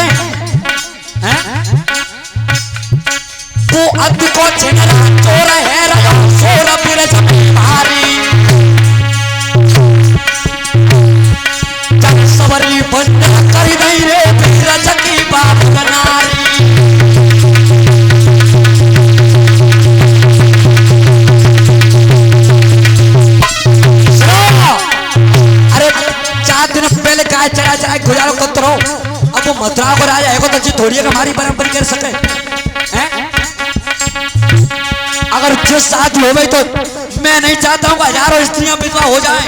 करते हैं? वो अति को चिन्हरा चोर है रहा सोर फिर जमी भारी जब सवरी बंद कर दई रे फिर जकी बाप नारी। चढ़ा चढ़ा गुजारो करते रहो। अब वो मथुरा को राजा है तो थोड़ी हमारी बराबरी कर सके हैं? अगर जिस शादी हो गई तो मैं नहीं चाहता हूँ हजारों स्त्रियां विधवा हो जाएं,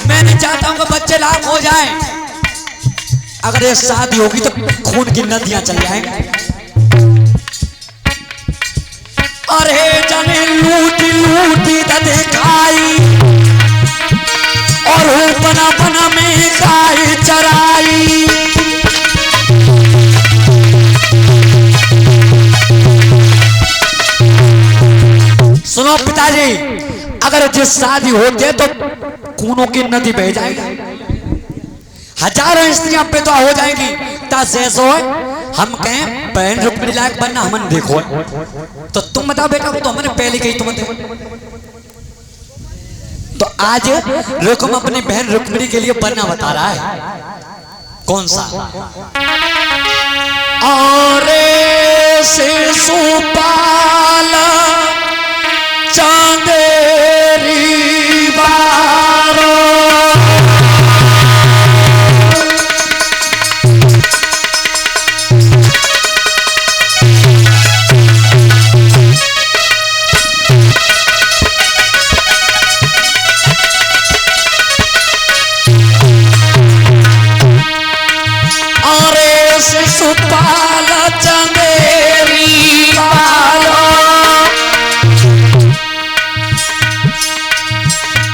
मैं नहीं चाहता हूँ बच्चे लाभ हो जाएं। अगर ये शादी होगी तो खून की नदियां चल जाएंगी। अरे जाने लूटी लूटी दिखाई और बना बना में गाय चराई। सुनो पिताजी, अगर जिस शादी होती है तो खूनों की नदी बह जाएगी, हजारों स्त्रियां विधवा हो जाएंगी। तैसो हम कहें बहन रुक्मिणी लायक बनना हमने देखो तो तुम बताओ बेटा, वो तो हमने पहले कही तुम देखो। तो आज रुकम अपनी बहन रुक्मिणी के लिए बनना बता रहा है। कौन सा? और शिशुपाल चांदेरी बारो शिशुपाल चंदेरी बालो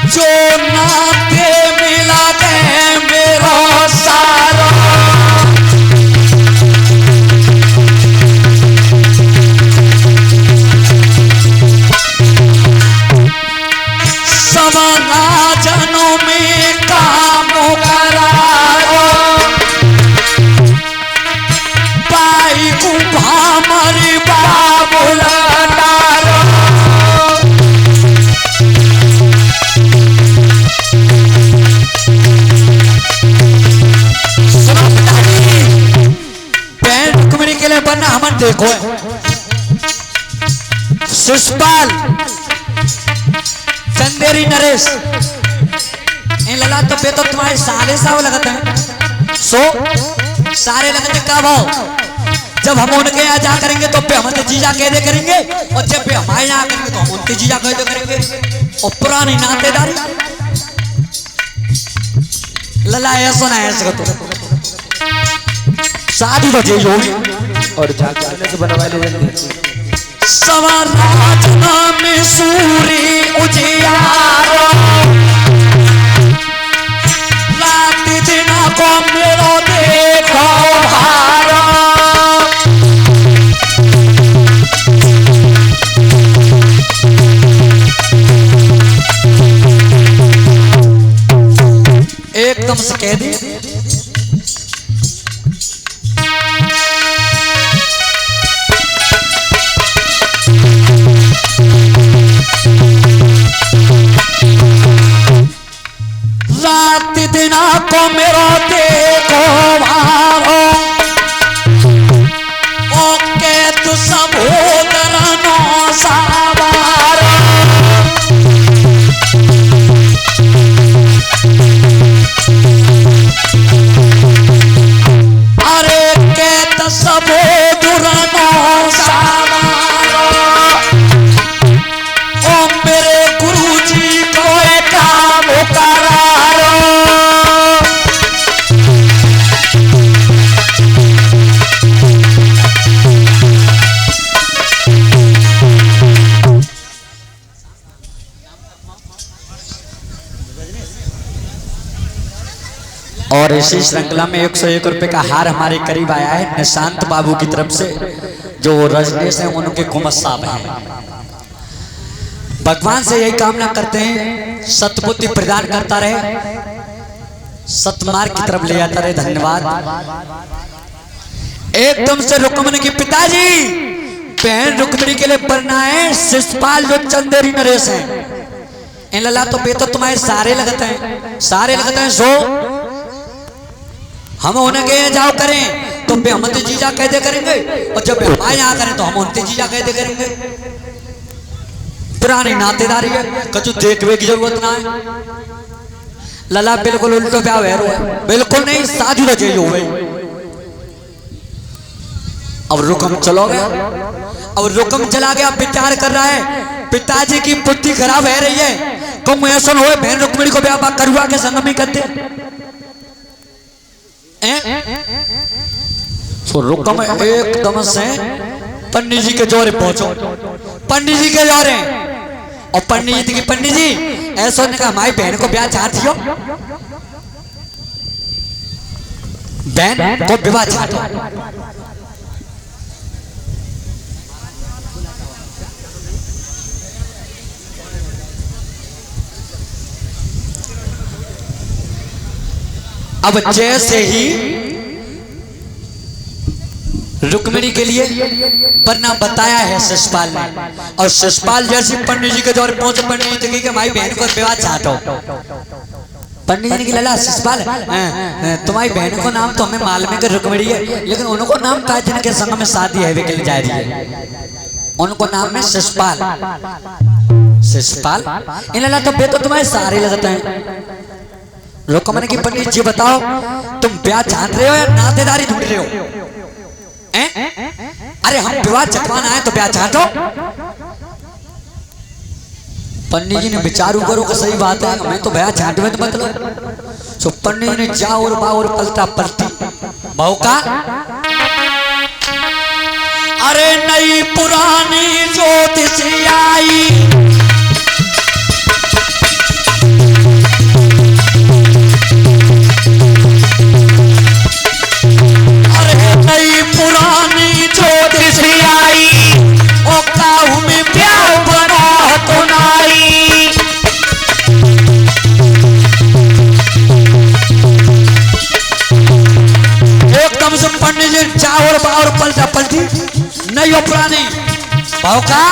जो नाते मिला दे मेरो सारो। सवना जनों में काम कराओ हमारी बाबुला डालो। बहन रुक्मिणी के लिए बनना हमन देखो। शिशुपाल चंदेरी नरेश इन लला तो पे तो तुम्हारे साले साव लगता है। सो सारे लगते का भाव जब हम उनके यहाँ जा करेंगे तो पे हम जीजा कह दे करेंगे, और जब पे हमारे यहाँ करेंगे तो हम उनके जीजा कह दे करेंगे। और पुरानी नातेदारी लला ऐसा ना ऐसा तो शादी तो जेज होगी और जाकर से बनवा ले सवराजना में सूरी उजियारो रात दिन को मेरो देखो हारो। एकदम से कह दी रात दिन को मेरो देखो मारो ओके तू सब करनो सावारो। अरे के तो सब दुरनो सावारो ओ मेरे गुरुजी को काम करारो। और इसी श्रृंखला में 101 रुपए का हार हमारे करीब आया है निशांत बाबू की तरफ से, जो रजनीश हैं उनके कुमत साहब हैं। भगवान से यही कामना करते हैं सतबुद्धि प्रदान करता रहे, सतमार्ग की तरफ ले जाता रहे। धन्यवाद। एकदम से रुक्मणी के पिताजी बहन रुक्मणी के लिए बनना है शिषपाल जो चंदेरी नरेश है। इन लला तो बेतो तुम्हारे सारे लगते हैं सो हम उन्हें कहे जाओ करें तो हम तो जीजा कह दे करेंगे, और जब हमारे यहाँ करें तो हम उनते जीजा कह दे करेंगे। पुरानी नातेदारी है, कछु देखने की जरूरत ना है। लला बिल्कुल उल्टो ब्याह है, बिल्कुल नहीं, शादी तो चाहिए हो गई। अब रुकम चलो गया, अब रुकम चला गया, विचार कर रहा है पिताजी की बुद्धि खराब है रही है, कम ऐसा हो बहन रुक्मिणी को ब्याह करुआ के संग में करते। तो रुकम एकदम से पंडित जी के जोरे पहुंचो, पंडित जी के जोरे, और पंडित जी की पंडित जी ऐसा ने कहा हमारी बहन को ब्याह चाहती हो, बहन को विवाह चाहती हो। अब जैसे ही रुक्मिणी के लिए वरना बताया है शिषपाल ने, और शिषपाल जैसे पंडित जी के दौर पहुंचे, पंडित जी के भाई बहन को विवाह चाहता हो। पंडित जी की लला शिषपाल तुम्हारी बहन को नाम तो हमें मालूम है कि रुक्मिणी है, लेकिन उनको नाम का जिनके संग में शादी है वे के लिए जा रही है, उनको नाम है शिषपाल। शिषपाल इन लला तो बे तो तुम्हारे सारे लगते हैं। रुक्मिणी की पंडित जी बताओ तुम ब्याह चाह रहे हो या नातेदारी ढूंढ रहे हो? अरे हम विवाह चकवाना है तो ब्याह चाहते हो? पंडित जी ने विचारू करो कि सही बात है, मैं तो ब्याह चाहते हुए तो मतलब। सो पंडित जी ने जा और बा और पलटा पलटी बहु का, अरे नई पुरानी ज्योतिष आई, पुरानी ज्योतिष आई, ओ काहू में प्यार बना तो नाई। एकदम से पंडित जी चावर बावर पलटा पलटी, नहीं हो पुरानी भाव का,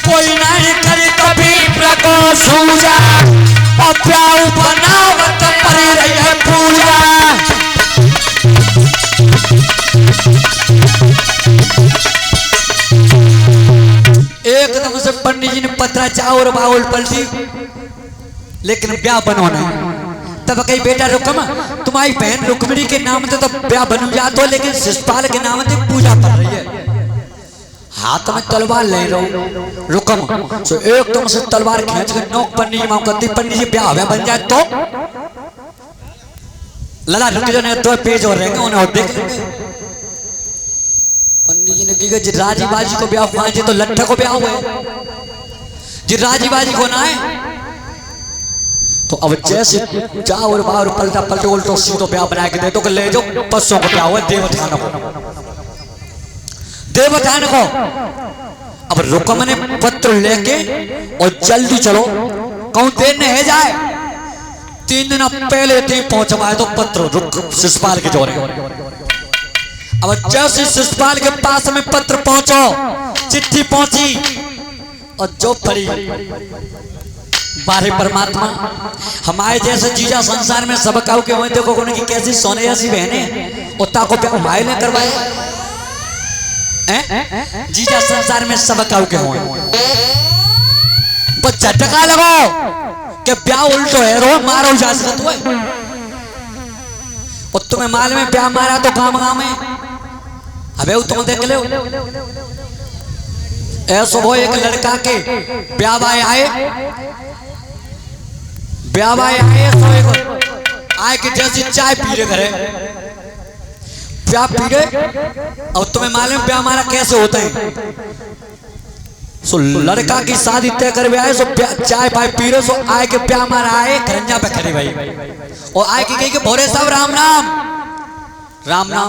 कोई नहीं करे कभी प्रकाश सूझा, और प्यार बनावत पड़ी रही है पूजा। एकदम से पंडित जी ने पत्रा चावर बाउल पलटी, लेकिन ब्याह बनवाना है। तब कही बेटा रुकम तुम्हारी बहन रुक्मिणी के नाम से तो ब्याह बन जातो, लेकिन शिषपाल के नाम से पूजा कर रही है, हाथ में तलवार ले रहा रुकम। तो एकदम से तलवार खींच के नोक पंडित जी मां करती, पंडित जी ब्याह बन जाए तो लला रुक जाने तो पेज और रहेंगे उन्हें और देख लेंगे। पंडित जी ने कहा जी राजी बाजी को ब्याह पाए तो लट्ठा को ब्याह हुए, जी राजी बाजी को ना है। तो अब जैसे जा और बाहर पलटा पलटे उल्टो सीधो ब्याह बना के दे तो ले जाओ पसों को ब्याह हुआ देवठान को, देवठान को। अब रुकम ने पत्र लेके और जल्दी चलो, कहूं देर न है जाए, 3 दिन पहले थे पहुंचवाए तो पत्र रुक शिषपाल के जोरे। अब जैसे शिषपाल के पास में पत्र पहुंचो, चिट्ठी पहुंची और जो पढ़ी, बारे परमात्मा हमारे जैसे जीजा संसार में सब काऊ के हुए, देखो उनकी कैसी सोने जैसी बहने उतना को प्यार भाई ने करवाए। जीजा संसार में सब काऊ के हुए, बस झटका लगाओ कि ब्याह उल्टो है, रो मारो जा सकते हुए, और तुम्हें माल में ब्याह मारा तो काम काम है। अबे तुम देख लो ऐसा वो एक लड़का के ब्याह आए, ब्याह आए आए कि जैसी चाय पी रहे घरे, ब्याह पी रहे, और तुम्हें मालूम ब्याह हमारा कैसे होता है। सो लड़का की शादी तय कर आए, सो चाय पाए पी रहे, सो आए के ब्याह हमारा आए खरंजा पे खड़े भाई, और आए कि कही के भोरे साहब राम राम राम राम।